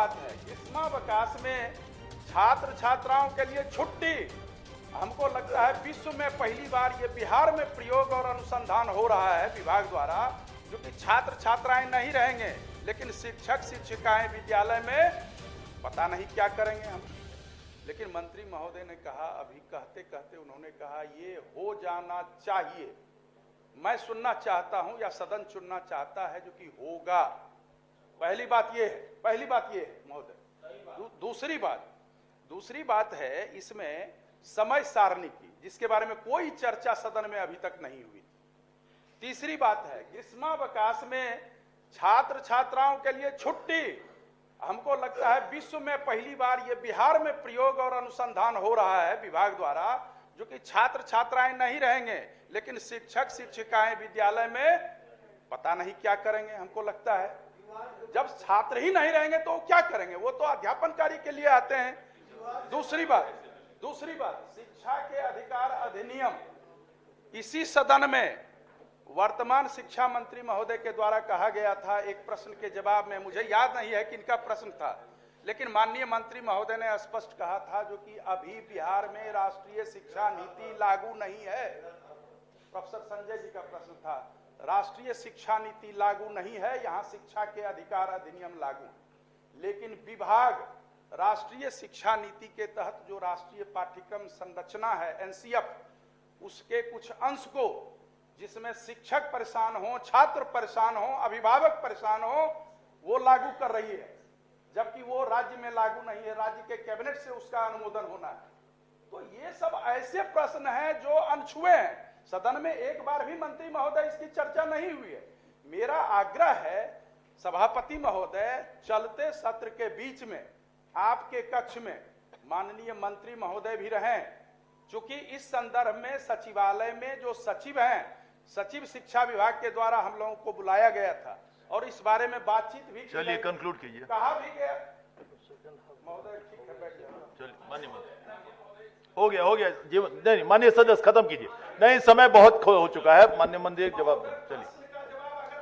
बात है, ग्रीष्मावकाश में छात्र छात्राओं के लिए छुट्टी। हमको लगता है विश्व में पहली बार ये बिहार में प्रयोग और अनुसंधान हो रहा है विभाग द्वारा, जो कि छात्र छात्राएं नहीं रहेंगे लेकिन शिक्षक शिक्षिकाएं विद्यालय में पता नहीं क्या करेंगे हम। लेकिन मंत्री महोदय ने कहा, अभी कहते कहते उन्होंने कहा ये हो जाना चाहिए। मैं सुनना चाहता हूं या सदन चुनना चाहता है जो कि होगा। पहली बात ये है महोदय। दूसरी बात है इसमें समय सारणी की, जिसके बारे में कोई चर्चा सदन में अभी तक नहीं हुई। तीसरी बात है ग्रीष्मावकाश में छात्र छात्राओं के लिए छुट्टी। हमको लगता है विश्व में पहली बार ये बिहार में प्रयोग और अनुसंधान हो रहा है विभाग द्वारा, जो कि छात्र छात्राएं नहीं रहेंगे लेकिन शिक्षक शिक्षिकाएं विद्यालय में पता नहीं क्या करेंगे। हमको लगता है जब छात्र ही नहीं रहेंगे तो क्या करेंगे, वो तो अध्यापन कार्य के लिए आते हैं। दूसरी बात शिक्षा के अधिकार अधिनियम, इसी सदन में वर्तमान शिक्षा मंत्री महोदय के द्वारा कहा गया था एक प्रश्न के जवाब में, मुझे याद नहीं है कि इनका प्रश्न था, लेकिन माननीय मंत्री महोदय ने स्पष्ट कहा था जो कि अभी बिहार में राष्ट्रीय शिक्षा नीति लागू नहीं है। प्रोफेसर संजय जी का प्रश्न था, राष्ट्रीय शिक्षा नीति लागू नहीं है, यहाँ शिक्षा के अधिकार अधिनियम लागू। लेकिन विभाग राष्ट्रीय शिक्षा नीति के तहत जो राष्ट्रीय पाठ्यक्रम संरचना है एनसीएफ, उसके कुछ अंश को, जिसमें शिक्षक परेशान हो, छात्र परेशान हो, अभिभावक परेशान हो, वो लागू कर रही है, जबकि वो राज्य में लागू नहीं है, राज्य के कैबिनेट से उसका अनुमोदन होना है। तो ये सब ऐसे प्रश्न हैं जो अनछुए हैं। सदन में एक बार भी मंत्री महोदय इसकी चर्चा नहीं हुई है। मेरा आग्रह है सभापति महोदय, चलते सत्र के बीच में आपके कक्ष में माननीय मंत्री महोदय भी रहें, चूंकि इस संदर्भ में सचिवालय में जो सचिव हैं, सचिव शिक्षा विभाग के द्वारा हम लोगों को बुलाया गया था और इस बारे में बातचीत भी, चलिए कंक्लूड कीजिए। कहा भी गया महोदय, ठीक है बैठ जाओ। चलिए माननीय हो गया जी, नहीं माननीय सदस्य खत्म कीजिए, नहीं समय बहुत हो चुका है। माननीय मंत्री जवाब चलिए।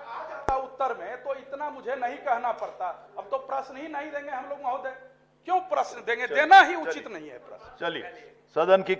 आ जाता उत्तर में तो इतना मुझे नहीं कहना पड़ता। अब तो प्रश्न ही नहीं देंगे हम लोग महोदय, क्यों प्रश्न देंगे? देना ही उचित नहीं है प्रश्न। चलिए सदन की